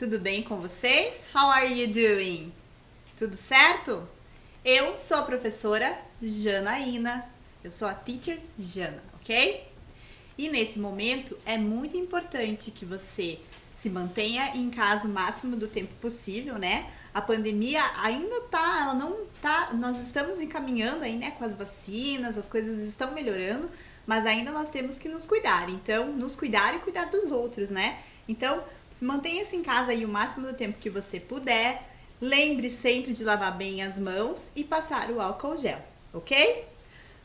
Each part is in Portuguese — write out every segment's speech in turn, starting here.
Tudo bem com vocês? How are you doing? Tudo certo? Eu sou a professora Janaína, eu sou a teacher Jana, ok? E nesse momento é muito importante que você se mantenha em casa o máximo do tempo possível, né? A pandemia ainda ela não tá, nós estamos encaminhando aí, né, com as vacinas, as coisas estão melhorando, mas ainda nós temos que nos cuidar, então, nos cuidar e cuidar dos outros, né? Então, mantenha-se em casa aí o máximo do tempo que você puder, lembre sempre de lavar bem as mãos e passar o álcool gel, ok?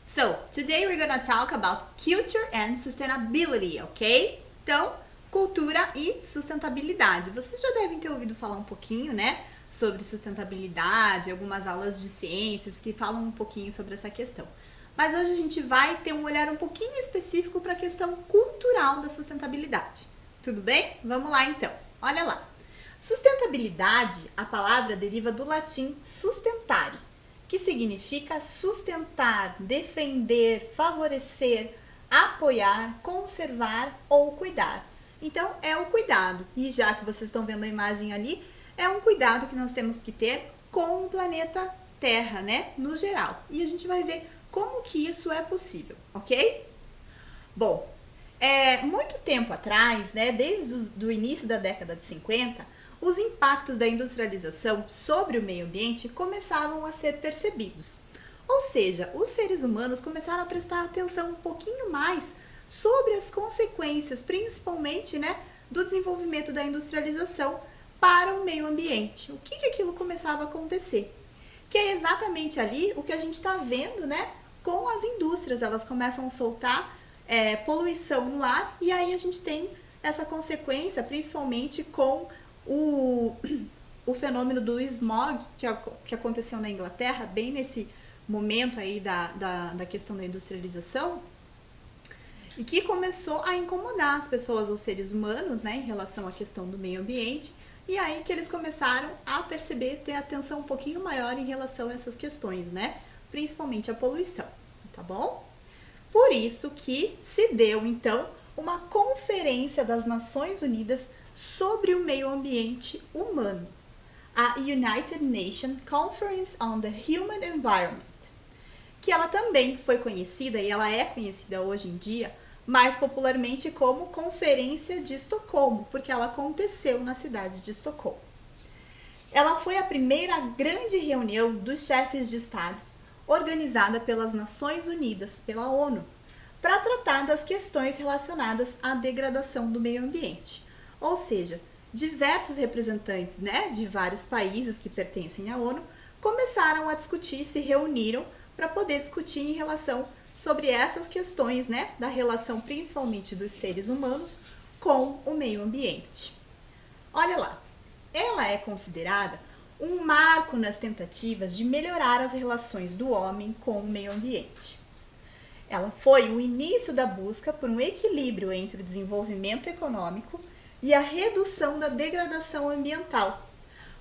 So, today we're gonna talk about culture and sustainability, ok? Então, cultura e sustentabilidade. Vocês já devem ter ouvido falar um pouquinho, né, sobre sustentabilidade, algumas aulas de ciências que falam um pouquinho sobre essa questão. Mas hoje a gente vai ter um olhar um pouquinho específico para a questão cultural da sustentabilidade. Tudo bem? Vamos lá então. Olha lá. Sustentabilidade, a palavra deriva do latim sustentare, que significa sustentar, defender, favorecer, apoiar, conservar ou cuidar. Então, é o cuidado. E já que vocês estão vendo a imagem ali, é um cuidado que nós temos que ter com o planeta Terra, né? No geral. E a gente vai ver como que isso é possível, ok? Bom, muito tempo atrás, né, desde o início da década de 50, os impactos da industrialização sobre o meio ambiente começavam a ser percebidos. Ou seja, os seres humanos começaram a prestar atenção um pouquinho mais sobre as consequências, principalmente, né, do desenvolvimento da industrialização para o meio ambiente. O que aquilo começava a acontecer? Que é exatamente ali o que a gente está vendo, né, com as indústrias. Elas começam a soltar poluição no ar e aí a gente tem essa consequência, principalmente com o fenômeno do smog que aconteceu na Inglaterra, bem nesse momento aí da questão da industrialização, e que começou a incomodar as pessoas, os seres humanos, né, em relação à questão do meio ambiente, e aí que eles começaram a perceber, ter atenção um pouquinho maior em relação a essas questões, né, principalmente a poluição, tá bom? Por isso que se deu, então, uma conferência das Nações Unidas sobre o meio ambiente humano, a United Nations Conference on the Human Environment, que ela também foi conhecida, e ela é conhecida hoje em dia, mais popularmente como Conferência de Estocolmo, porque ela aconteceu na cidade de Estocolmo. Ela foi a primeira grande reunião dos chefes de estados organizada pelas Nações Unidas, pela ONU, para tratar das questões relacionadas à degradação do meio ambiente. Ou seja, diversos representantes, né, de vários países que pertencem à ONU começaram a discutir, se reuniram para poder discutir em relação sobre essas questões, né, da relação principalmente dos seres humanos com o meio ambiente. Olha lá, ela é considerada um marco nas tentativas de melhorar as relações do homem com o meio ambiente. Ela foi o início da busca por um equilíbrio entre o desenvolvimento econômico e a redução da degradação ambiental.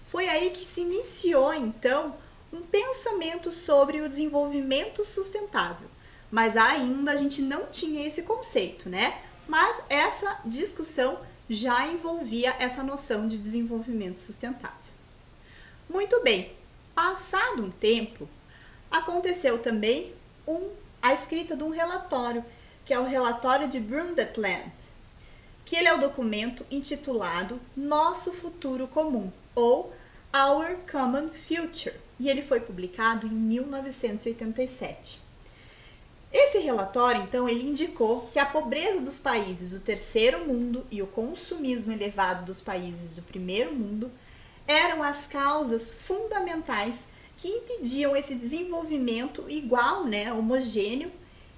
Foi aí que se iniciou, então, um pensamento sobre o desenvolvimento sustentável. Mas ainda a gente não tinha esse conceito, né? Mas essa discussão já envolvia essa noção de desenvolvimento sustentável. Muito bem, passado um tempo, aconteceu também a escrita de um relatório, que é o relatório de Brundtland, que ele é o documento intitulado Nosso Futuro Comum, ou Our Common Future, e ele foi publicado em 1987. Esse relatório, então, ele indicou que a pobreza dos países do terceiro mundo e o consumismo elevado dos países do primeiro mundo eram as causas fundamentais que impediam esse desenvolvimento igual, né, homogêneo,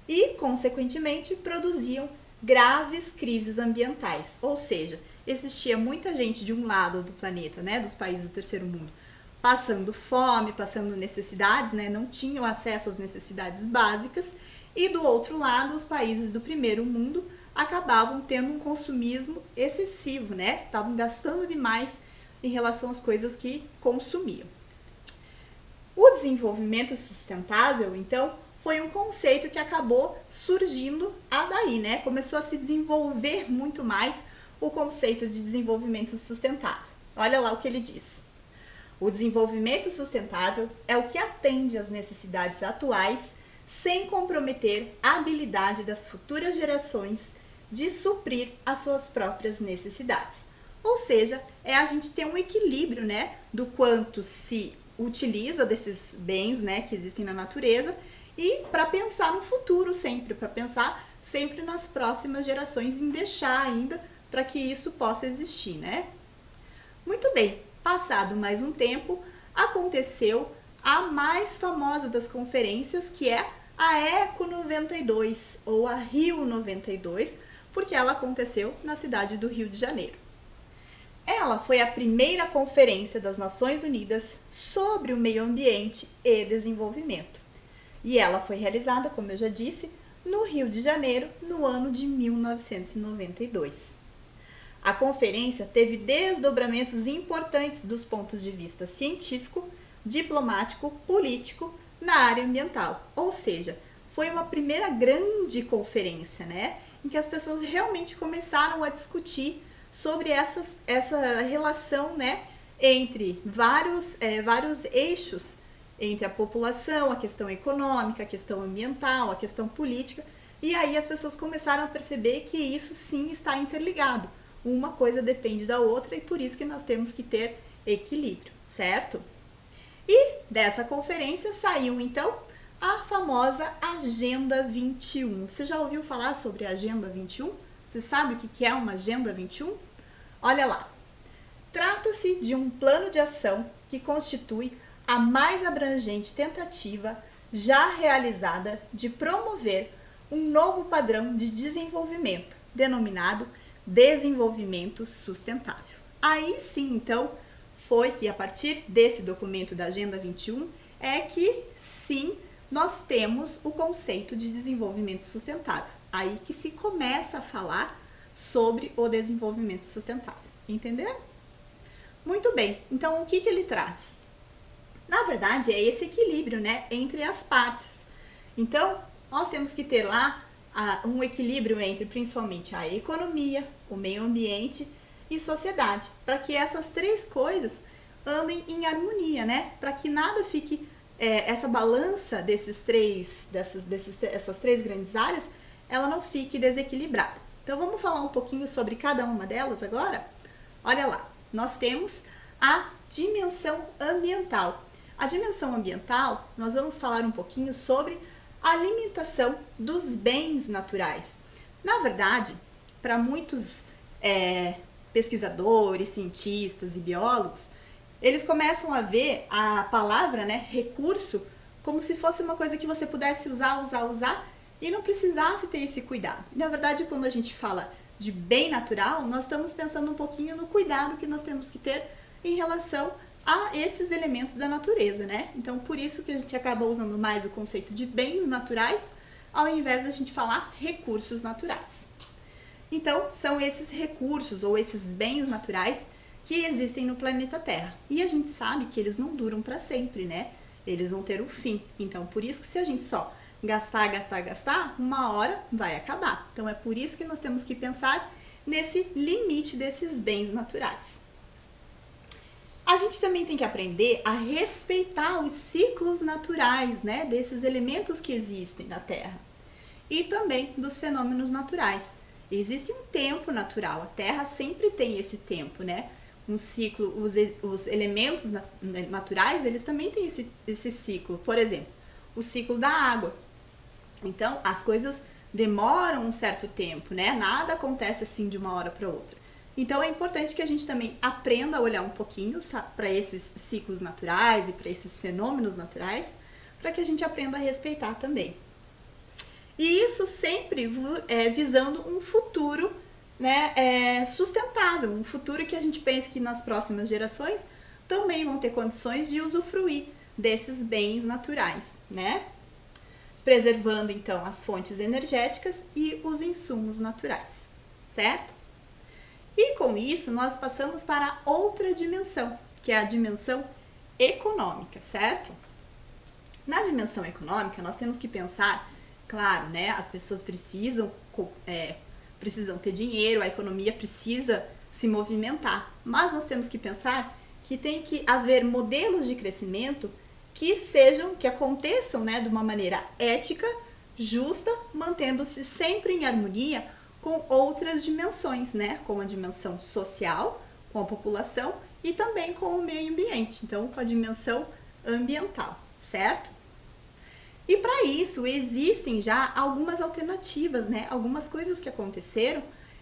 e, consequentemente, produziam graves crises ambientais. Ou seja, existia muita gente de um lado do planeta, né, dos países do terceiro mundo, passando fome, passando necessidades, né, não tinham acesso às necessidades básicas, e do outro lado, os países do primeiro mundo acabavam tendo um consumismo excessivo, né, estavam gastando demais em relação às coisas que consumiam. O desenvolvimento sustentável, então, foi um conceito que acabou surgindo daí, né? Começou a se desenvolver muito mais o conceito de desenvolvimento sustentável. Olha lá o que ele diz. O desenvolvimento sustentável é o que atende às necessidades atuais sem comprometer a habilidade das futuras gerações de suprir as suas próprias necessidades. Ou seja, é a gente ter um equilíbrio, né, do quanto se utiliza desses bens, né, que existem na natureza e para pensar no futuro sempre, para pensar sempre nas próximas gerações, em deixar ainda para que isso possa existir, né? Muito bem, passado mais um tempo, aconteceu a mais famosa das conferências, que é a Eco 92 ou a Rio 92, porque ela aconteceu na cidade do Rio de Janeiro. Ela foi a primeira conferência das Nações Unidas sobre o meio ambiente e desenvolvimento. E ela foi realizada, como eu já disse, no Rio de Janeiro, no ano de 1992. A conferência teve desdobramentos importantes dos pontos de vista científico, diplomático, político na área ambiental. Ou seja, foi uma primeira grande conferência, né, em que as pessoas realmente começaram a discutir sobre essa relação, né, entre vários eixos, entre a população, a questão econômica, a questão ambiental, a questão política, e aí as pessoas começaram a perceber que isso sim está interligado. Uma coisa depende da outra e por isso que nós temos que ter equilíbrio, certo? E dessa conferência saiu então a famosa Agenda 21. Você já ouviu falar sobre a Agenda 21? Você sabe o que é uma Agenda 21? Olha lá. Trata-se de um plano de ação que constitui a mais abrangente tentativa já realizada de promover um novo padrão de desenvolvimento, denominado desenvolvimento sustentável. Aí sim, então, foi que a partir desse documento da Agenda 21 é que sim, nós temos o conceito de desenvolvimento sustentável. Aí que se começa a falar sobre o desenvolvimento sustentável. Entenderam? Muito bem. Então, o que ele traz? Na verdade, é esse equilíbrio, né, entre as partes. Então, nós temos que ter lá um equilíbrio entre principalmente a economia, o meio ambiente e sociedade, para que essas três coisas andem em harmonia, né? Para que nada fique, essa balança essas três grandes áreas, ela não fique desequilibrada. Então vamos falar um pouquinho sobre cada uma delas agora? Olha lá, nós temos a dimensão ambiental. A dimensão ambiental, nós vamos falar um pouquinho sobre a limitação dos bens naturais. Na verdade, para muitos pesquisadores, cientistas e biólogos, eles começam a ver a palavra, né, recurso, como se fosse uma coisa que você pudesse usar e não precisasse ter esse cuidado. Na verdade, quando a gente fala de bem natural, nós estamos pensando um pouquinho no cuidado que nós temos que ter em relação a esses elementos da natureza, né? Então, por isso que a gente acaba usando mais o conceito de bens naturais, ao invés da gente falar recursos naturais. Então, são esses recursos ou esses bens naturais que existem no planeta Terra. E a gente sabe que eles não duram para sempre, né? Eles vão ter um fim. Então, por isso que se a gente só gastar, uma hora vai acabar. Então, é por isso que nós temos que pensar nesse limite desses bens naturais. A gente também tem que aprender a respeitar os ciclos naturais, né, desses elementos que existem na Terra e também dos fenômenos naturais. Existe um tempo natural, a Terra sempre tem esse tempo, né? Um ciclo, os elementos naturais, eles também têm esse ciclo. Por exemplo, o ciclo da água. Então, as coisas demoram um certo tempo, né? Nada acontece assim de uma hora para outra. Então, é importante que a gente também aprenda a olhar um pouquinho para esses ciclos naturais e para esses fenômenos naturais, para que a gente aprenda a respeitar também. E isso sempre visando um futuro, né, sustentável, um futuro que a gente pense que nas próximas gerações também vão ter condições de usufruir desses bens naturais, né? Preservando, então, as fontes energéticas e os insumos naturais, certo? E com isso, nós passamos para outra dimensão, que é a dimensão econômica, certo? Na dimensão econômica, nós temos que pensar, claro, né? As pessoas precisam ter dinheiro, a economia precisa se movimentar. Mas nós temos que pensar que tem que haver modelos de crescimento que aconteçam, né, de uma maneira ética, justa, mantendo-se sempre em harmonia com outras dimensões, né, com a dimensão social, com a população e também com o meio ambiente, então com a dimensão ambiental, certo? E para isso existem já algumas alternativas, né, algumas coisas que aconteceram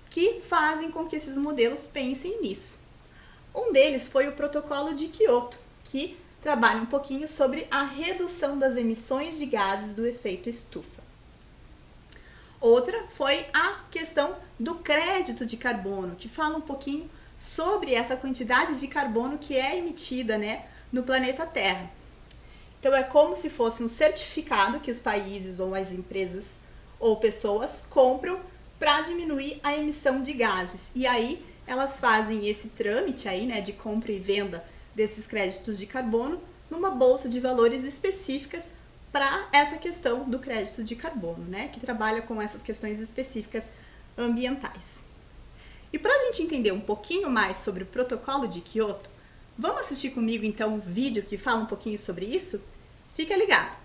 que fazem com que esses modelos pensem nisso. Um deles foi o Protocolo de Kyoto, que trabalha um pouquinho sobre a redução das emissões de gases do efeito estufa. Outra foi a questão do crédito de carbono, que fala um pouquinho sobre essa quantidade de carbono que é emitida, né, no planeta Terra. Então é como se fosse um certificado que os países ou as empresas ou pessoas compram para diminuir a emissão de gases. E aí elas fazem esse trâmite aí, né, de compra e venda desses créditos de carbono numa bolsa de valores específicas para essa questão do crédito de carbono, né, que trabalha com essas questões específicas ambientais. E para a gente entender um pouquinho mais sobre o Protocolo de Kyoto, vamos assistir comigo então um vídeo que fala um pouquinho sobre isso? Fica ligado!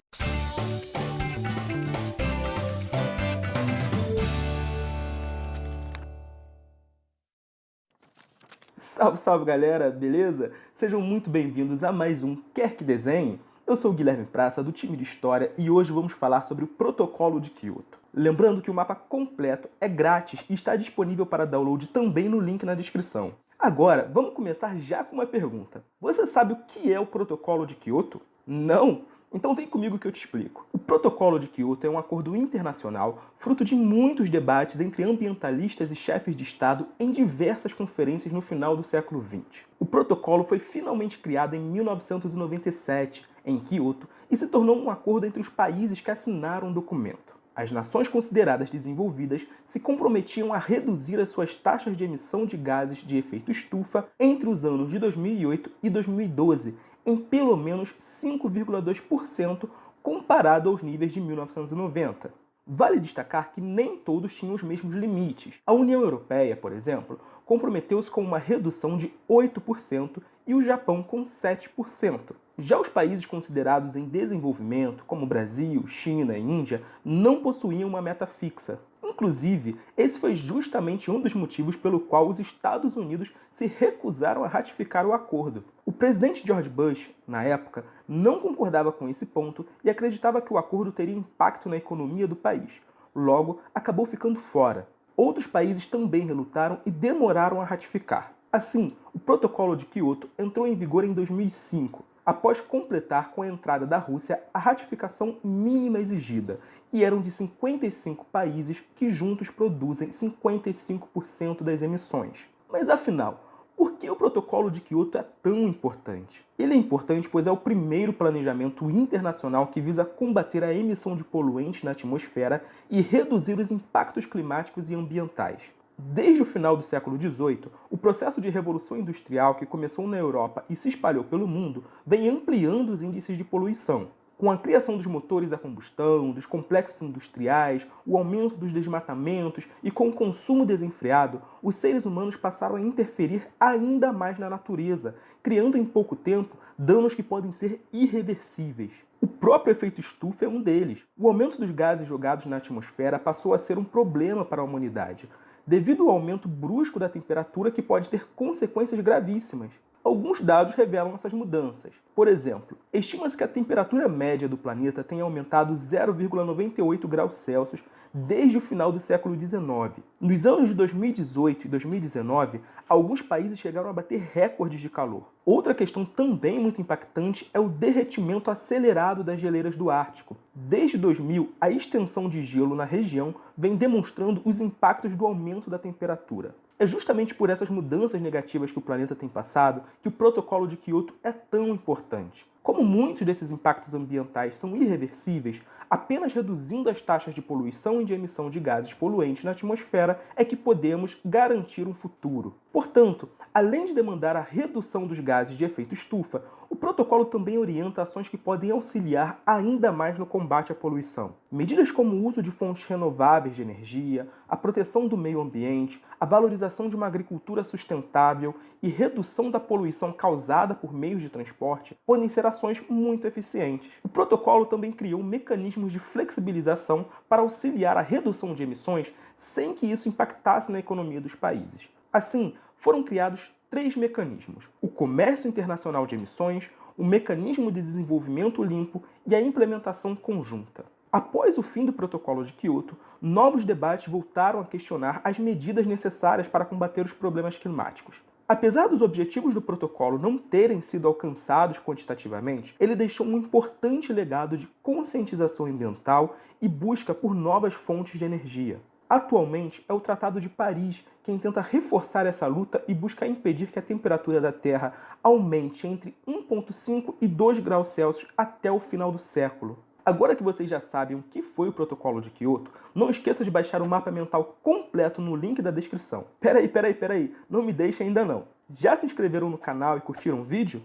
Salve, salve galera, beleza? Sejam muito bem-vindos a mais um Quer Que Desenhe? Eu sou o Guilherme Praça, do time de História, e hoje vamos falar sobre o Protocolo de Kyoto. Lembrando que o mapa completo é grátis e está disponível para download também no link na descrição. Agora, vamos começar já com uma pergunta. Você sabe o que é o Protocolo de Kyoto? Não? Então vem comigo que eu te explico. O Protocolo de Kyoto é um acordo internacional fruto de muitos debates entre ambientalistas e chefes de Estado em diversas conferências no final do século XX. O protocolo foi finalmente criado em 1997, em Kyoto, e se tornou um acordo entre os países que assinaram o documento. As nações consideradas desenvolvidas se comprometiam a reduzir as suas taxas de emissão de gases de efeito estufa entre os anos de 2008 e 2012, em pelo menos 5,2% comparado aos níveis de 1990. Vale destacar que nem todos tinham os mesmos limites. A União Europeia, por exemplo, comprometeu-se com uma redução de 8% e o Japão com 7%. Já os países considerados em desenvolvimento, como Brasil, China e Índia, não possuíam uma meta fixa. Inclusive, esse foi justamente um dos motivos pelo qual os Estados Unidos se recusaram a ratificar o acordo. O presidente George Bush, na época, não concordava com esse ponto e acreditava que o acordo teria impacto na economia do país. Logo, acabou ficando fora. Outros países também relutaram e demoraram a ratificar. Assim, o Protocolo de Kyoto entrou em vigor em 2005, após completar com a entrada da Rússia a ratificação mínima exigida, que eram de 55 países que juntos produzem 55% das emissões. Mas afinal, por que o Protocolo de Kyoto é tão importante? Ele é importante pois é o primeiro planejamento internacional que visa combater a emissão de poluentes na atmosfera e reduzir os impactos climáticos e ambientais. Desde o final do século XVIII, o processo de revolução industrial que começou na Europa e se espalhou pelo mundo vem ampliando os índices de poluição. Com a criação dos motores a combustão, dos complexos industriais, o aumento dos desmatamentos e com o consumo desenfreado, os seres humanos passaram a interferir ainda mais na natureza, criando em pouco tempo danos que podem ser irreversíveis. O próprio efeito estufa é um deles. O aumento dos gases jogados na atmosfera passou a ser um problema para a humanidade, devido ao aumento brusco da temperatura que pode ter consequências gravíssimas. Alguns dados revelam essas mudanças. Por exemplo, estima-se que a temperatura média do planeta tenha aumentado 0,98 graus Celsius desde o final do século XIX. Nos anos de 2018 e 2019, alguns países chegaram a bater recordes de calor. Outra questão também muito impactante é o derretimento acelerado das geleiras do Ártico. Desde 2000, a extensão de gelo na região vem demonstrando os impactos do aumento da temperatura. É justamente por essas mudanças negativas que o planeta tem passado que o Protocolo de Kyoto é tão importante. Como muitos desses impactos ambientais são irreversíveis, apenas reduzindo as taxas de poluição e de emissão de gases poluentes na atmosfera é que podemos garantir um futuro. Portanto, além de demandar a redução dos gases de efeito estufa, o protocolo também orienta ações que podem auxiliar ainda mais no combate à poluição. Medidas como o uso de fontes renováveis de energia, a proteção do meio ambiente, a valorização de uma agricultura sustentável e redução da poluição causada por meios de transporte podem ser ações muito eficientes. O protocolo também criou mecanismos de flexibilização para auxiliar a redução de emissões sem que isso impactasse na economia dos países. Assim, foram criados 3 mecanismos: o comércio internacional de emissões, o mecanismo de desenvolvimento limpo e a implementação conjunta. Após o fim do protocolo de Kyoto, novos debates voltaram a questionar as medidas necessárias para combater os problemas climáticos. Apesar dos objetivos do protocolo não terem sido alcançados quantitativamente, ele deixou um importante legado de conscientização ambiental e busca por novas fontes de energia. Atualmente, é o Tratado de Paris quem tenta reforçar essa luta e busca impedir que a temperatura da Terra aumente entre 1,5 e 2 graus Celsius até o final do século. Agora que vocês já sabem o que foi o protocolo de Kyoto, não esqueça de baixar o mapa mental completo no link da descrição. Peraí, não me deixe ainda não. Já se inscreveram no canal e curtiram o vídeo?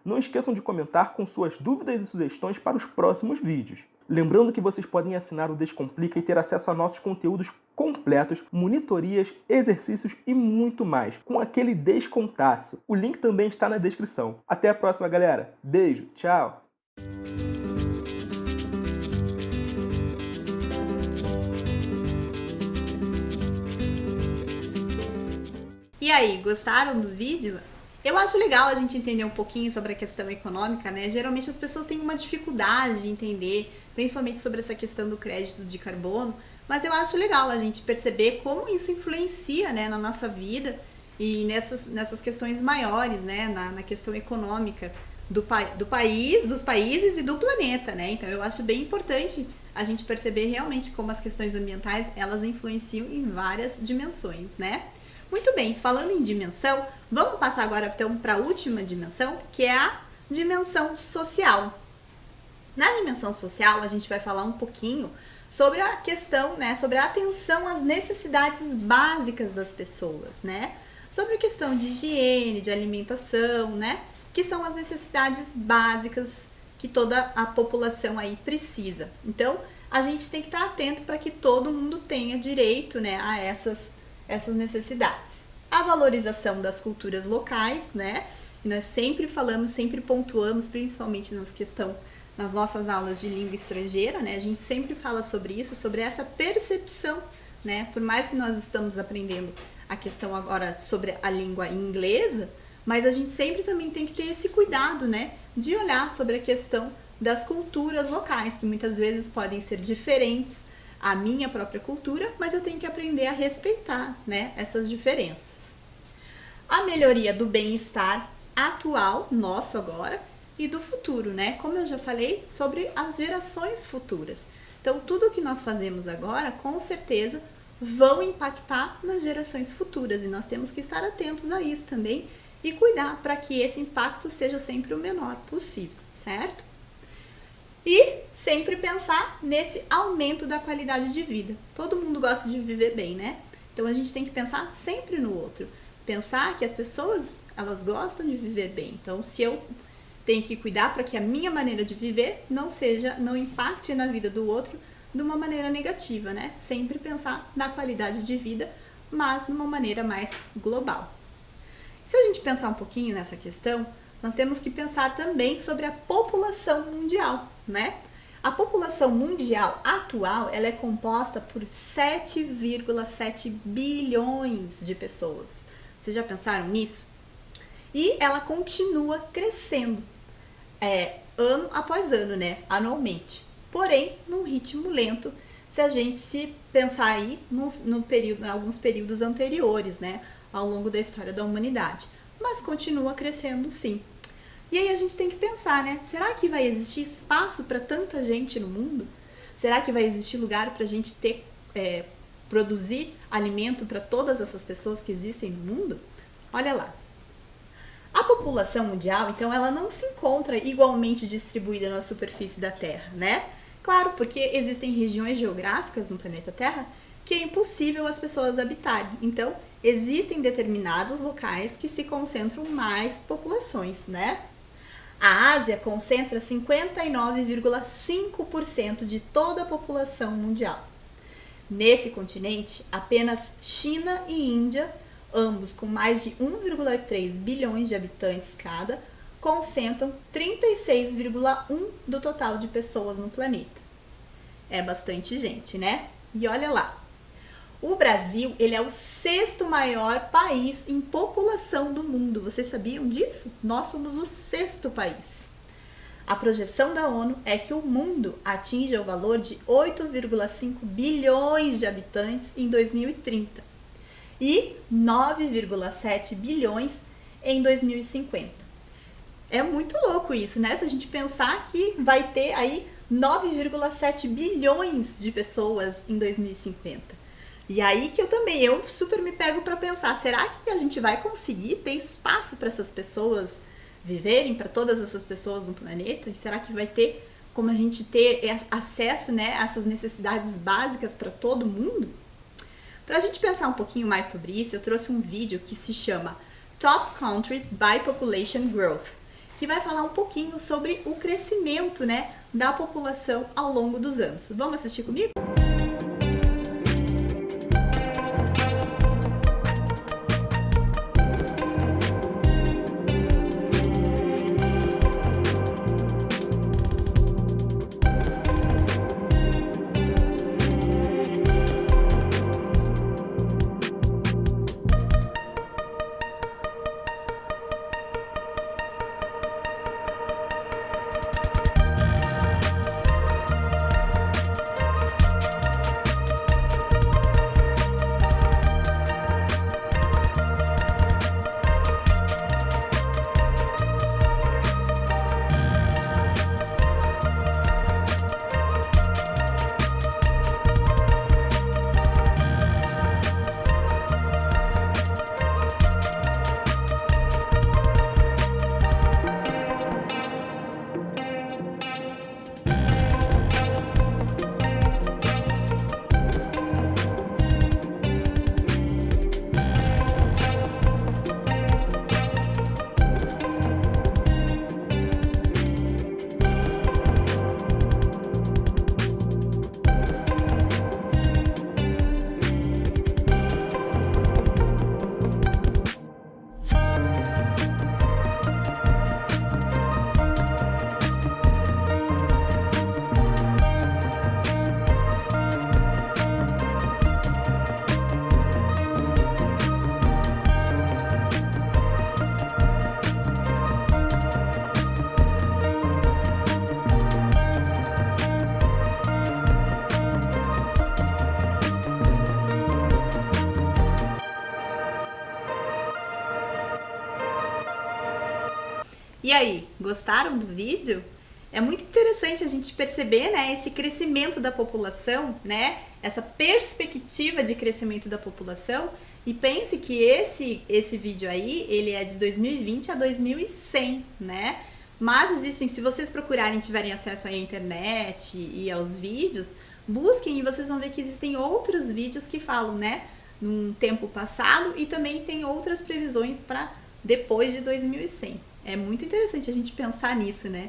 Não esqueçam de comentar com suas dúvidas e sugestões para os próximos vídeos. Lembrando que vocês podem assinar o Descomplica e ter acesso a nossos conteúdos completos, monitorias, exercícios e muito mais, com aquele descontaço. O link também está na descrição. Até a próxima, galera. Beijo, tchau! E aí, gostaram do vídeo? Eu acho legal a gente entender um pouquinho sobre a questão econômica, né? Geralmente as pessoas têm uma dificuldade de entender, principalmente sobre essa questão do crédito de carbono, mas eu acho legal a gente perceber como isso influencia, né, na nossa vida e nessas questões maiores, né, na questão econômica do país, dos países e do planeta, né? Então eu acho bem importante a gente perceber realmente como as questões ambientais, elas influenciam em várias dimensões, né? Muito bem, falando em dimensão, vamos passar agora então para a última dimensão, que é a dimensão social. Na dimensão social, a gente vai falar um pouquinho sobre a questão, né, sobre a atenção às necessidades básicas das pessoas, né? Sobre a questão de higiene, de alimentação, né? Que são as necessidades básicas que toda a população aí precisa. Então, a gente tem que estar atento para que todo mundo tenha direito, né, a essas necessidades. A valorização das culturas locais, né? E nós sempre falamos, sempre pontuamos, principalmente nas nossas aulas de língua estrangeira, né? A gente sempre fala sobre isso, sobre essa percepção, né? Por mais que nós estamos aprendendo a questão agora sobre a língua inglesa, mas a gente sempre também tem que ter esse cuidado, né? De olhar sobre a questão das culturas locais, que muitas vezes podem ser diferentes a minha própria cultura, mas eu tenho que aprender a respeitar, né, essas diferenças. A melhoria do bem-estar atual, nosso agora, e do futuro, né? Como eu já falei, sobre as gerações futuras. Então, tudo que nós fazemos agora, com certeza, vão impactar nas gerações futuras, e nós temos que estar atentos a isso também e cuidar para que esse impacto seja sempre o menor possível, certo? E sempre pensar nesse aumento da qualidade de vida. Todo mundo gosta de viver bem, né? Então a gente tem que pensar sempre no outro. Pensar que as pessoas, elas gostam de viver bem. Então se eu tenho que cuidar para que a minha maneira de viver não impacte na vida do outro de uma maneira negativa, né? Sempre pensar na qualidade de vida, mas de uma maneira mais global. Se a gente pensar um pouquinho nessa questão, nós temos que pensar também sobre a população mundial, né? A população mundial atual, ela é composta por 7,7 bilhões de pessoas. Vocês já pensaram nisso? E ela continua crescendo, ano após ano, né? Anualmente. Porém, num ritmo lento, se a gente se pensar aí em alguns períodos anteriores, né? Ao longo da história da humanidade. Mas continua crescendo sim. E aí a gente tem que pensar, né? Será que vai existir espaço para tanta gente no mundo? Será que vai existir lugar para a gente produzir alimento para todas essas pessoas que existem no mundo? Olha lá. A população mundial, então, ela não se encontra igualmente distribuída na superfície da Terra, né? Claro, porque existem regiões geográficas no planeta Terra que é impossível as pessoas habitarem. Então, existem determinados locais que se concentram mais populações, né? A Ásia concentra 59,5% de toda a população mundial. Nesse continente, apenas China e Índia, ambos com mais de 1,3 bilhões de habitantes cada, concentram 36,1% do total de pessoas no planeta. É bastante gente, né? E olha lá, o Brasil, ele é o 6º maior país em população do mundo. Vocês sabiam disso? Nós somos o 6º país. A projeção da ONU é que o mundo atinja o valor de 8,5 bilhões de habitantes em 2030 e 9,7 bilhões em 2050. É muito louco isso, né? Se a gente pensar que vai ter aí 9,7 bilhões de pessoas em 2050. E aí que eu super me pego para pensar, será que a gente vai conseguir ter espaço para essas pessoas viverem, para todas essas pessoas no planeta? E será que vai ter como a gente ter acesso, né, a essas necessidades básicas para todo mundo? Para a gente pensar um pouquinho mais sobre isso, eu trouxe um vídeo que se chama Top Countries by Population Growth, que vai falar um pouquinho sobre o crescimento, né, da população ao longo dos anos. Vamos assistir comigo? E aí, gostaram do vídeo? É muito interessante a gente perceber, né, esse crescimento da população, né, essa perspectiva de crescimento da população. E pense que esse vídeo aí, ele é de 2020 a 2100, né? Mas existem, se vocês procurarem, tiverem acesso à internet e aos vídeos, busquem e vocês vão ver que existem outros vídeos que falam, né, num tempo passado, e também tem outras previsões para depois de 2100. É muito interessante a gente pensar nisso, né?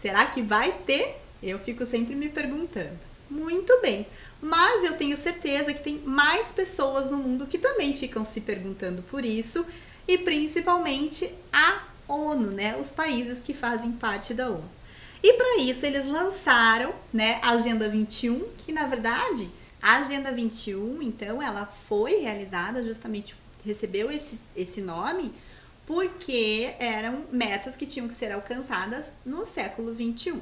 Será que vai ter? Eu fico sempre me perguntando. Muito bem, mas eu tenho certeza que tem mais pessoas no mundo que também ficam se perguntando por isso, e principalmente a ONU, né? Os países que fazem parte da ONU. E para isso eles lançaram, né, a Agenda 21, que na verdade a Agenda 21, então, ela foi realizada justamente, recebeu esse nome, porque eram metas que tinham que ser alcançadas no século 21.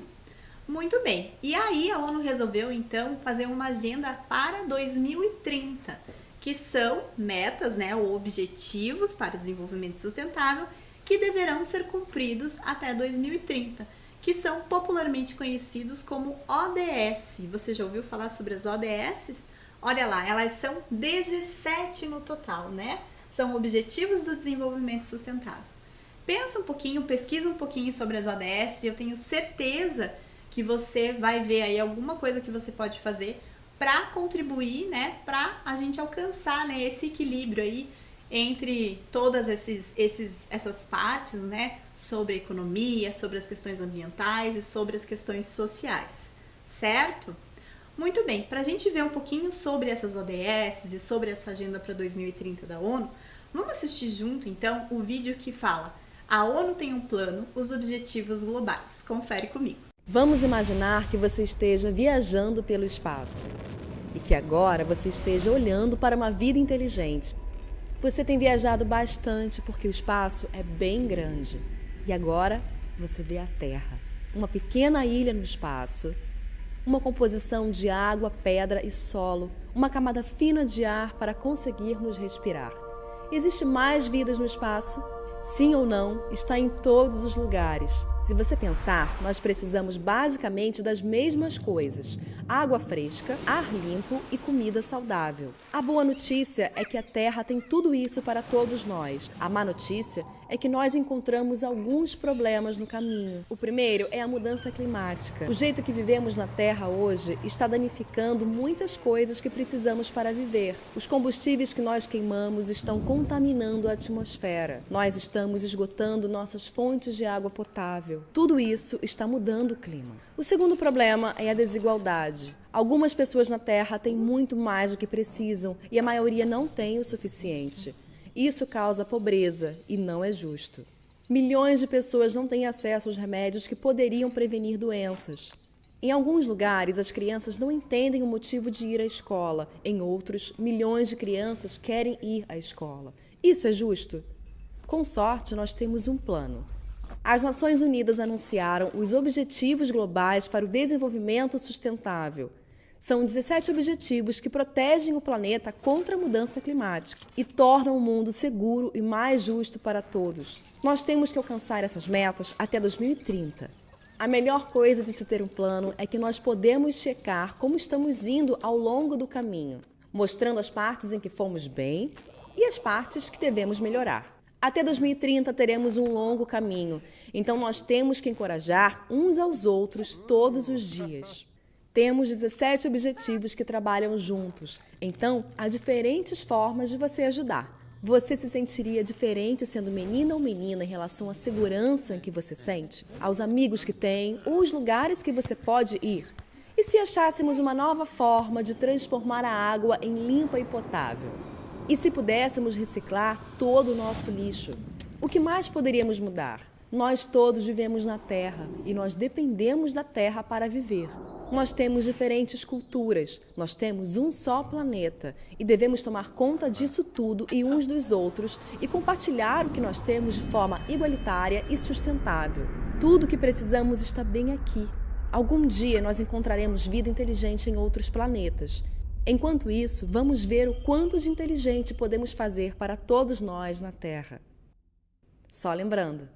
Muito bem, e aí a ONU resolveu então fazer uma agenda para 2030, que são metas, né, ou objetivos para o desenvolvimento sustentável que deverão ser cumpridos até 2030, que são popularmente conhecidos como ODS. Você já ouviu falar sobre as ODS? Olha lá, elas são 17 no total, né? São Objetivos do Desenvolvimento Sustentável. Pensa um pouquinho, pesquisa um pouquinho sobre as ODS e eu tenho certeza que você vai ver aí alguma coisa que você pode fazer para contribuir, né, para a gente alcançar, né, esse equilíbrio aí entre todas essas partes, né, sobre a economia, sobre as questões ambientais e sobre as questões sociais, certo? Muito bem, para a gente ver um pouquinho sobre essas ODS e sobre essa agenda para 2030 da ONU, vamos assistir junto então o vídeo que fala A ONU tem um plano, os objetivos globais. Confere comigo. Vamos imaginar que você esteja viajando pelo espaço e que agora você esteja olhando para uma vida inteligente. Você tem viajado bastante porque o espaço é bem grande. E agora você vê a Terra, uma pequena ilha no espaço, uma composição de água, pedra e solo, uma camada fina de ar para conseguirmos respirar. Existe mais vidas no espaço? Sim ou não, está em todos os lugares. Se você pensar, nós precisamos basicamente das mesmas coisas: água fresca, ar limpo e comida saudável. A boa notícia é que a Terra tem tudo isso para todos nós. A má notícia é que nós encontramos alguns problemas no caminho. O primeiro é a mudança climática. O jeito que vivemos na Terra hoje está danificando muitas coisas que precisamos para viver. Os combustíveis que nós queimamos estão contaminando a atmosfera. Nós estamos esgotando nossas fontes de água potável. Tudo isso está mudando o clima. O segundo problema é a desigualdade. Algumas pessoas na Terra têm muito mais do que precisam e a maioria não tem o suficiente. Isso causa pobreza e não é justo. Milhões de pessoas não têm acesso aos remédios que poderiam prevenir doenças. Em alguns lugares, as crianças não entendem o motivo de ir à escola. Em outros, milhões de crianças querem ir à escola. Isso é justo? Com sorte, nós temos um plano. As Nações Unidas anunciaram os Objetivos Globais para o Desenvolvimento Sustentável. São 17 objetivos que protegem o planeta contra a mudança climática e tornam o mundo seguro e mais justo para todos. Nós temos que alcançar essas metas até 2030. A melhor coisa de se ter um plano é que nós podemos checar como estamos indo ao longo do caminho, mostrando as partes em que fomos bem e as partes que devemos melhorar. Até 2030 teremos um longo caminho, então nós temos que encorajar uns aos outros todos os dias. Temos 17 objetivos que trabalham juntos, então há diferentes formas de você ajudar. Você se sentiria diferente sendo menina ou menina em relação à segurança que você sente, aos amigos que tem ou os lugares que você pode ir? E se achássemos uma nova forma de transformar a água em limpa e potável? E se pudéssemos reciclar todo o nosso lixo? O que mais poderíamos mudar? Nós todos vivemos na Terra e nós dependemos da Terra para viver. Nós temos diferentes culturas, nós temos um só planeta e devemos tomar conta disso tudo e uns dos outros e compartilhar o que nós temos de forma igualitária e sustentável. Tudo o que precisamos está bem aqui. Algum dia nós encontraremos vida inteligente em outros planetas. Enquanto isso, vamos ver o quanto de inteligente podemos fazer para todos nós na Terra. Só lembrando.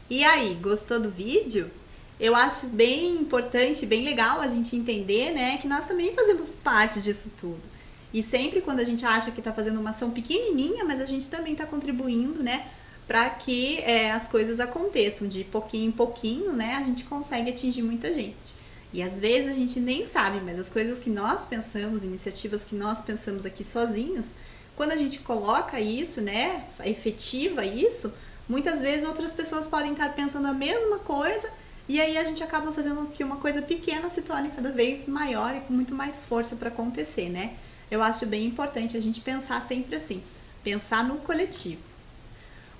E aí, gostou do vídeo? Eu acho bem importante, bem legal a gente entender, né, que nós também fazemos parte disso tudo. E sempre quando a gente acha que está fazendo uma ação pequenininha, mas a gente também está contribuindo, né, para que as coisas aconteçam de pouquinho em pouquinho, né, a gente consegue atingir muita gente. E às vezes a gente nem sabe, mas as coisas que nós pensamos, iniciativas que nós pensamos aqui sozinhos, quando a gente coloca isso, né, efetiva isso, muitas vezes outras pessoas podem estar pensando a mesma coisa e aí a gente acaba fazendo que uma coisa pequena se torne cada vez maior e com muito mais força para acontecer, né? Eu acho bem importante a gente pensar sempre assim, pensar no coletivo.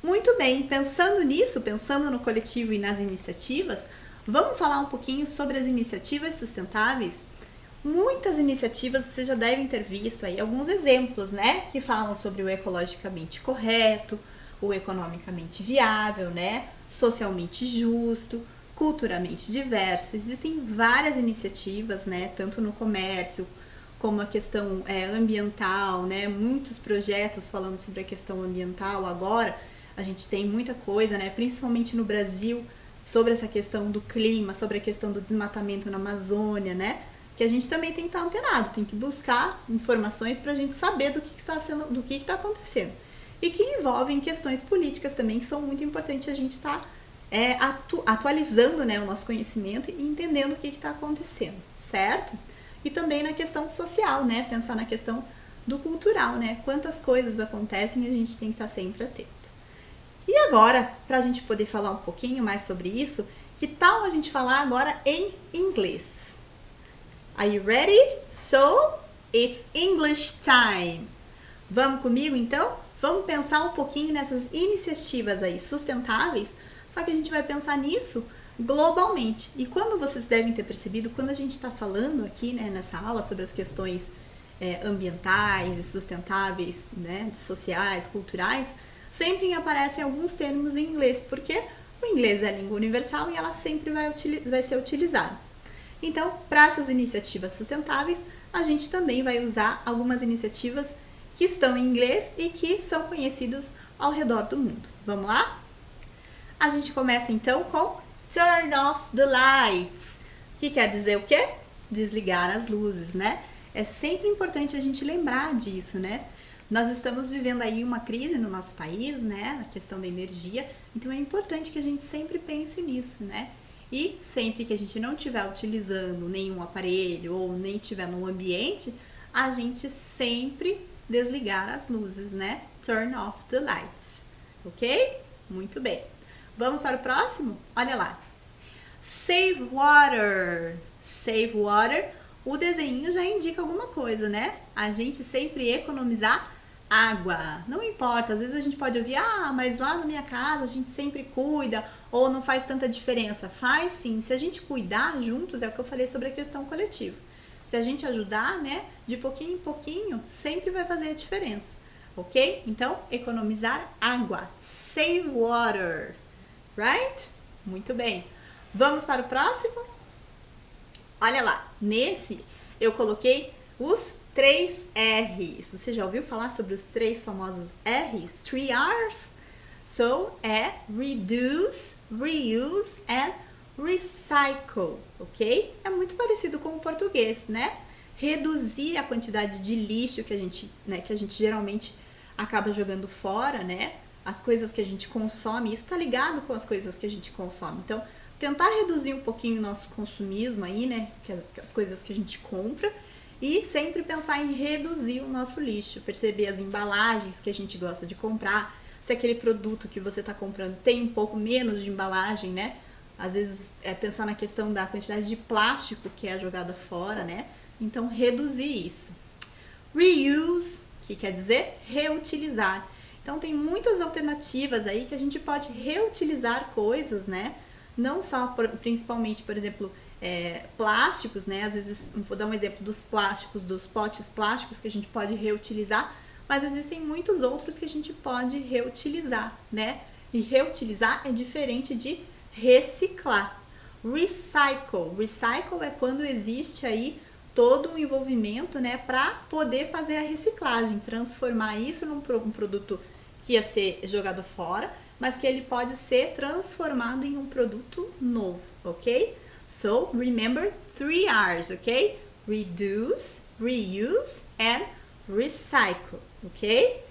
Muito bem, pensando nisso, pensando no coletivo e nas iniciativas, vamos falar um pouquinho sobre as iniciativas sustentáveis? Muitas iniciativas vocês já devem ter visto aí alguns exemplos, né? Que falam sobre o ecologicamente correto, o economicamente viável, né? Socialmente justo, culturalmente diverso. Existem várias iniciativas, né? Tanto no comércio, como a questão ambiental, né? Muitos projetos falando sobre a questão ambiental agora. A gente tem muita coisa, né? Principalmente no Brasil, sobre essa questão do clima, sobre a questão do desmatamento na Amazônia, né? Que a gente também tem que estar antenado, tem que buscar informações para a gente saber do que está acontecendo. e que envolvem questões políticas também, que são muito importantes a gente estar atualizando, né, o nosso conhecimento e entendendo o que está acontecendo, certo? E também na questão social, né, pensar na questão do cultural, né, quantas coisas acontecem e a gente tem que estar sempre atento. E agora, para a gente poder falar um pouquinho mais sobre isso, que tal a gente falar agora em inglês? Are you ready? So, it's English time! Vamos comigo então? Vamos pensar um pouquinho nessas iniciativas aí sustentáveis, só que a gente vai pensar nisso globalmente. E quando vocês devem ter percebido, quando a gente está falando aqui, né, nessa aula sobre as questões ambientais e sustentáveis, né, sociais, culturais, sempre aparecem alguns termos em inglês, porque o inglês é a língua universal e ela sempre vai ser utilizada. Então, para essas iniciativas sustentáveis, a gente também vai usar algumas iniciativas que estão em inglês e que são conhecidas ao redor do mundo. Vamos lá? A gente começa então com Turn off the lights, que quer dizer o quê? Desligar as luzes, né? É sempre importante a gente lembrar disso, né? Nós estamos vivendo aí uma crise no nosso país, né? A questão da energia, então é importante que a gente sempre pense nisso, né? E sempre que a gente não estiver utilizando nenhum aparelho ou nem estiver no ambiente, a gente sempre desligar as luzes, né? Turn off the lights, ok? Muito bem. Vamos para o próximo? Olha lá. Save water. Save water. O desenho já indica alguma coisa, né? A gente sempre economizar água. Não importa, às vezes a gente pode ouvir, mas lá na minha casa a gente sempre cuida, ou não faz tanta diferença. Faz sim, se a gente cuidar juntos, é o que eu falei sobre a questão coletiva. Se a gente ajudar, né, de pouquinho em pouquinho, sempre vai fazer a diferença, ok? Então, economizar água. Save water, right? Muito bem. Vamos para o próximo? Olha lá, nesse eu coloquei os 3 R's. Você já ouviu falar sobre os 3 famosos R's? 3 R's? So, é reduce, reuse and recycle, ok? É muito parecido com o português, né? Reduzir a quantidade de lixo que a gente geralmente acaba jogando fora, né? As coisas que a gente consome, isso tá ligado com as coisas que a gente consome. Então, tentar reduzir um pouquinho o nosso consumismo aí, né? Que as coisas que a gente compra. E sempre pensar em reduzir o nosso lixo, perceber as embalagens que a gente gosta de comprar, se aquele produto que você está comprando tem um pouco menos de embalagem, né? Às vezes é pensar na questão da quantidade de plástico que é jogada fora, né? Então, reduzir isso. Reuse, que quer dizer reutilizar. Então, tem muitas alternativas aí que a gente pode reutilizar coisas, né? Não só, principalmente, por exemplo, plásticos, né? Às vezes, vou dar um exemplo dos plásticos, dos potes plásticos que a gente pode reutilizar, mas existem muitos outros que a gente pode reutilizar, né? E reutilizar é diferente de reciclar. Recycle. Recycle é quando existe aí todo um envolvimento, né, para poder fazer a reciclagem, transformar isso num produto que ia ser jogado fora, mas que ele pode ser transformado em um produto novo, ok? So, remember 3 R's, ok? Reduce, reuse and recycle, ok?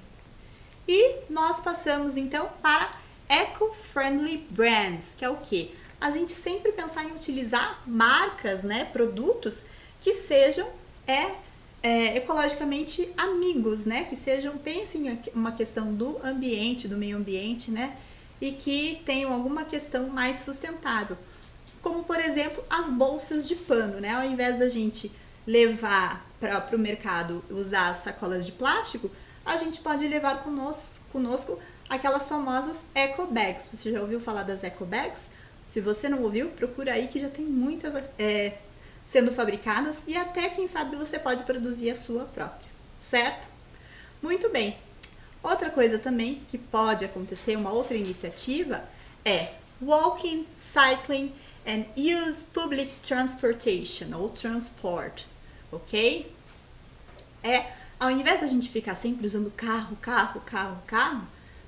E nós passamos então para eco-friendly brands, que é o quê? A gente sempre pensar em utilizar marcas, né, produtos que sejam ecologicamente amigos, né? Que sejam, pensem em uma questão do ambiente, do meio ambiente, né? E que tenham alguma questão mais sustentável. Como, por exemplo, as bolsas de pano, né? Ao invés da gente levar para o mercado usar as sacolas de plástico, a gente pode levar conosco aquelas famosas eco bags. Você já ouviu falar das eco bags? Se você não ouviu, procura aí que já tem muitas sendo fabricadas e até, quem sabe, você pode produzir a sua própria, certo? Muito bem. Outra coisa também que pode acontecer, uma outra iniciativa, é walking, cycling and use public transportation ou transport, ok? Ao invés da gente ficar sempre usando carro,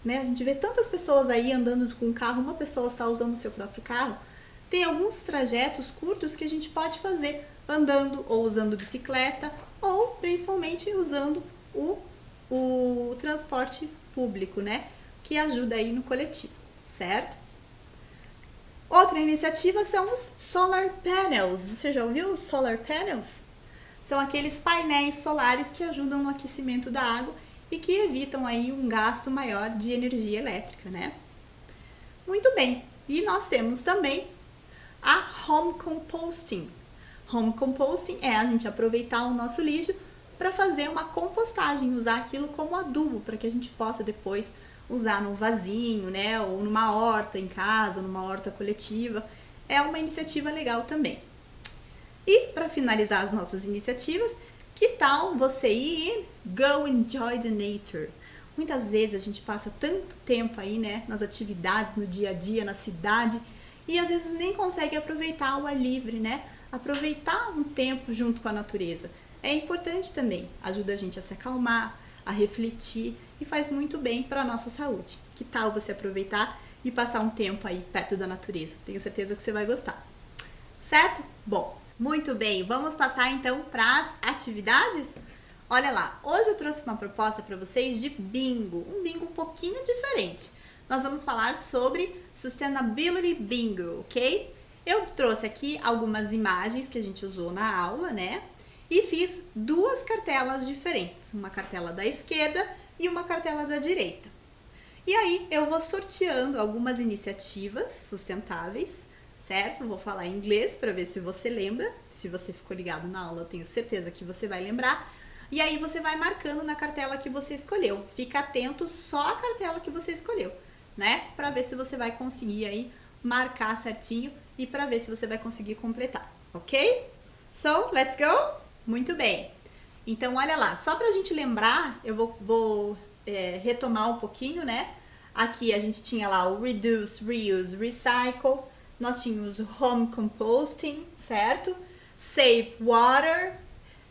né? A gente vê tantas pessoas aí andando com carro, uma pessoa só usando o seu próprio carro. Tem alguns trajetos curtos que a gente pode fazer andando ou usando bicicleta ou principalmente usando o transporte público, né? Que ajuda aí no coletivo, certo? Outra iniciativa são os solar panels. Você já ouviu os solar panels? São aqueles painéis solares que ajudam no aquecimento da água e que evitam aí um gasto maior de energia elétrica, né? Muito bem. E nós temos também a home composting. Home composting é a gente aproveitar o nosso lixo para fazer uma compostagem, usar aquilo como adubo, para que a gente possa depois usar num vasinho, né, ou numa horta em casa, numa horta coletiva. É uma iniciativa legal também. E para finalizar as nossas iniciativas, que tal você ir em Go Enjoy the Nature? Muitas vezes a gente passa tanto tempo aí, né, nas atividades, no dia a dia, na cidade, e às vezes nem consegue aproveitar o ar livre, né? Aproveitar um tempo junto com a natureza. É importante também, ajuda a gente a se acalmar, a refletir e faz muito bem para a nossa saúde. Que tal você aproveitar e passar um tempo aí perto da natureza? Tenho certeza que você vai gostar. Certo? Bom, muito bem. Vamos passar então para as atividades? Olha lá, hoje eu trouxe uma proposta para vocês de bingo. Um bingo um pouquinho diferente. Nós vamos falar sobre Sustainability Bingo, ok? Eu trouxe aqui algumas imagens que a gente usou na aula, né? E fiz duas cartelas diferentes, uma cartela da esquerda e uma cartela da direita. E aí eu vou sorteando algumas iniciativas sustentáveis, certo? Vou falar em inglês para ver se você lembra. Se você ficou ligado na aula, eu tenho certeza que você vai lembrar. E aí você vai marcando na cartela que você escolheu. Fica atento só à cartela que você escolheu, né? Para ver se você vai conseguir aí marcar certinho e para ver se você vai conseguir completar, ok? So, let's go? Muito bem. Então, olha lá, só pra gente lembrar, eu vou retomar um pouquinho, né? Aqui a gente tinha lá o Reduce, Reuse, Recycle. Nós tínhamos o Home Composting, certo? Save Water,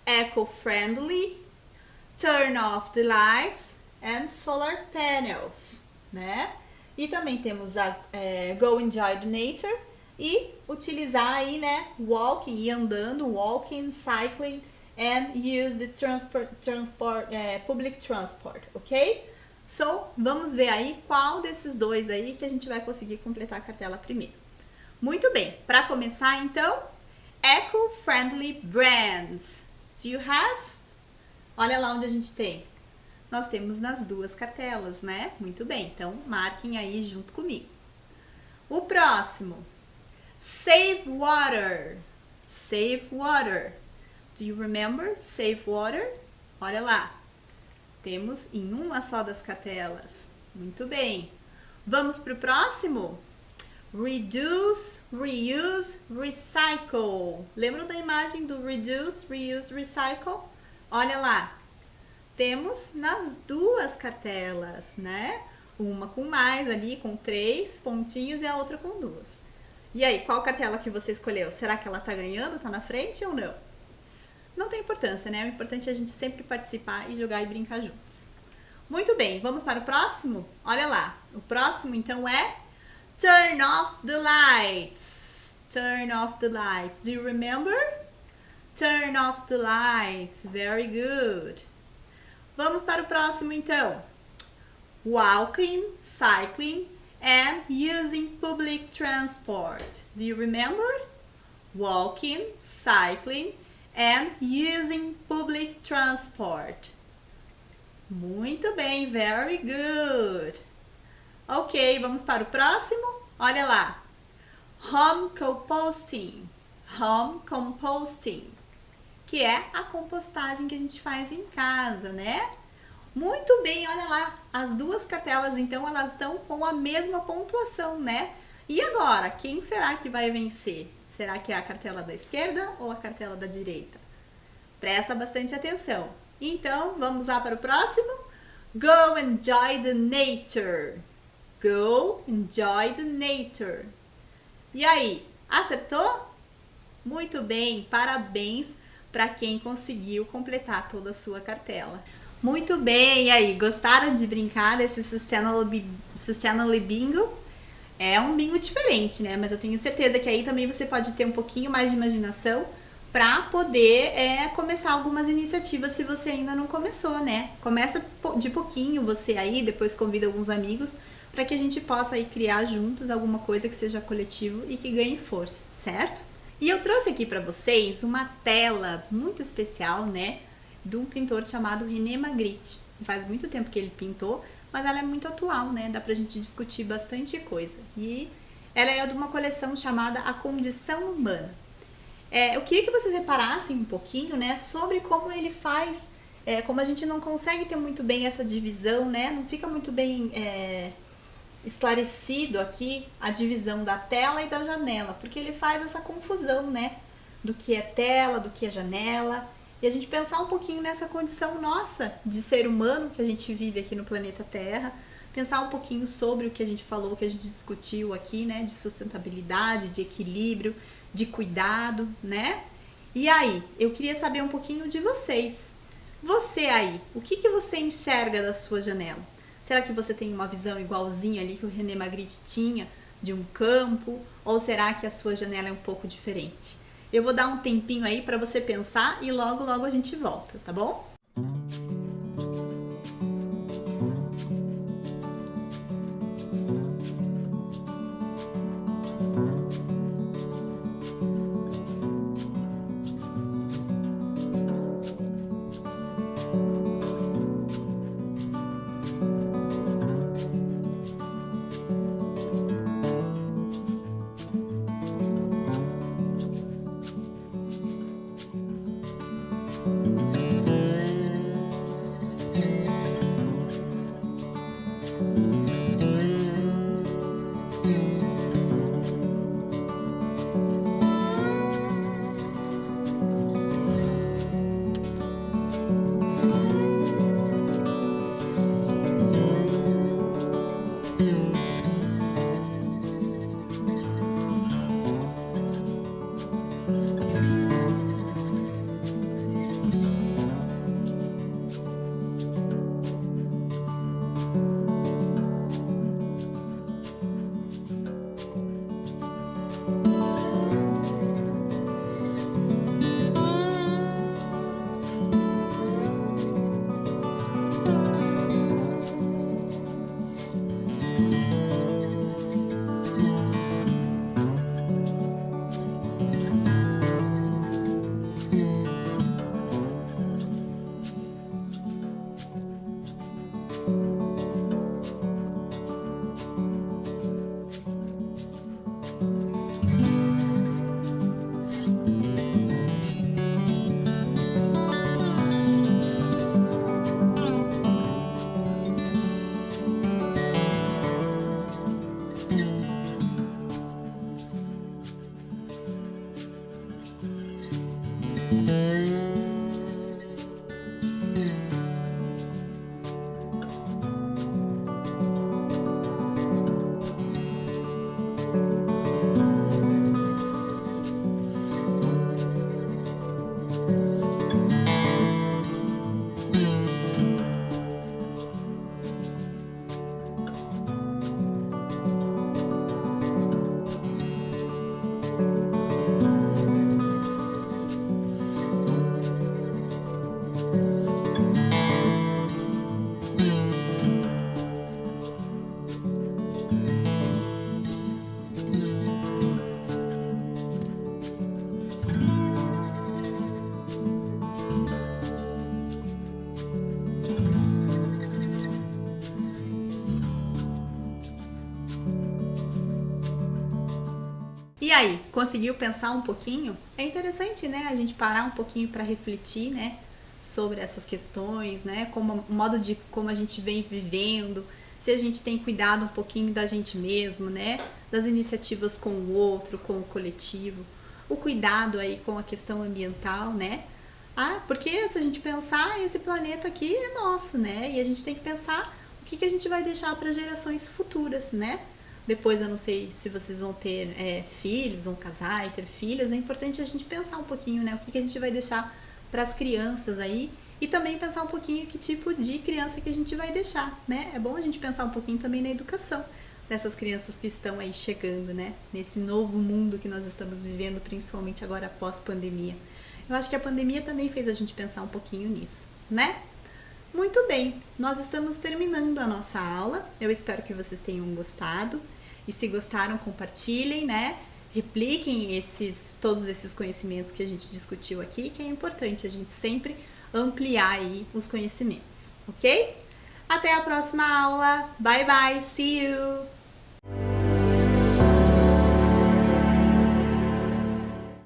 Eco-Friendly, Turn Off the Lights and Solar Panels, né? E também temos a Go Enjoy the Nature e utilizar aí, né, walking, e andando, walking, cycling and use the public transport, ok? So, vamos ver aí qual desses dois aí que a gente vai conseguir completar a cartela primeiro. Muito bem, para começar então, Eco-Friendly Brands. Do you have? Olha lá onde a gente tem. Nós temos nas duas cartelas, né? Muito bem, então marquem aí junto comigo. O próximo, Save Water. Save Water. Do you remember? Save Water. Olha lá. Temos em uma só das cartelas. Muito bem. Vamos para o próximo? Reduce, Reuse, Recycle. Lembram da imagem do Reduce, Reuse, Recycle? Olha lá. Temos nas duas cartelas, né? Uma com mais ali, com 3 pontinhos e a outra com 2. E aí, qual cartela que você escolheu? Será que ela tá ganhando, tá na frente ou não? Não tem importância, né? O importante é a gente sempre participar e jogar e brincar juntos. Muito bem, vamos para o próximo? Olha lá, o próximo então é Turn Off the Lights. Turn off the lights. Do you remember? Turn off the lights. Very good. Vamos para o próximo então. Walking, cycling and using public transport. Do you remember? Walking, cycling and using public transport. Muito bem, very good. Ok, vamos para o próximo? Olha lá. Home composting. Home composting. Que é a compostagem que a gente faz em casa, né? Muito bem, olha lá. As duas cartelas, então, elas estão com a mesma pontuação, né? E agora, quem será que vai vencer? Será que é a cartela da esquerda ou a cartela da direita? Presta bastante atenção. Então, vamos lá para o próximo? Go enjoy the nature. Go enjoy the nature. E aí, acertou? Muito bem, parabéns para quem conseguiu completar toda a sua cartela. Muito bem, e aí, gostaram de brincar desse Sustainability Bingo? É um bingo diferente, né? Mas eu tenho certeza que aí também você pode ter um pouquinho mais de imaginação para poder começar algumas iniciativas se você ainda não começou, né? Começa de pouquinho você aí, depois convida alguns amigos para que a gente possa aí criar juntos alguma coisa que seja coletivo e que ganhe força, certo? E eu trouxe aqui para vocês uma tela muito especial, né, de um pintor chamado René Magritte. Faz muito tempo que ele pintou, mas ela é muito atual, né? Dá pra gente discutir bastante coisa. E ela é de uma coleção chamada A Condição Humana. Eu queria que vocês reparassem um pouquinho, né, sobre como ele faz, como a gente não consegue ter muito bem essa divisão, né, não fica muito bem esclarecido aqui a divisão da tela e da janela, porque ele faz essa confusão, né, do que é tela, do que é janela, e a gente pensar um pouquinho nessa condição nossa de ser humano que a gente vive aqui no planeta Terra, pensar um pouquinho sobre o que a gente falou, o que a gente discutiu aqui, né, de sustentabilidade, de equilíbrio, de cuidado, né? E aí, eu queria saber um pouquinho de vocês. Você aí, o que você enxerga da sua janela? Será que você tem uma visão igualzinha ali que o René Magritte tinha de um campo? Ou será que a sua janela é um pouco diferente? Eu vou dar um tempinho aí para você pensar e logo a gente volta, tá bom? E aí, conseguiu pensar um pouquinho? É interessante, né, a gente parar um pouquinho para refletir, né, sobre essas questões, né, como o modo de como a gente vem vivendo, se a gente tem cuidado um pouquinho da gente mesmo, né, das iniciativas com o outro, com o coletivo, o cuidado aí com a questão ambiental, né? Porque se a gente pensar, esse planeta aqui é nosso, né? E a gente tem que pensar o que a gente vai deixar para gerações futuras, né? Depois eu não sei se vocês vão ter filhos, vão casar e ter filhas, é importante a gente pensar um pouquinho, né? O que a gente vai deixar para as crianças aí e também pensar um pouquinho que tipo de criança que a gente vai deixar, né? É bom a gente pensar um pouquinho também na educação dessas crianças que estão aí chegando, né? Nesse novo mundo que nós estamos vivendo, principalmente agora após pandemia. Eu acho que a pandemia também fez a gente pensar um pouquinho nisso, né? Muito bem, nós estamos terminando a nossa aula. Eu espero que vocês tenham gostado. E se gostaram, compartilhem, né? Repliquem todos esses conhecimentos que a gente discutiu aqui, que é importante a gente sempre ampliar aí os conhecimentos, ok? Até a próxima aula. Bye, bye. See you.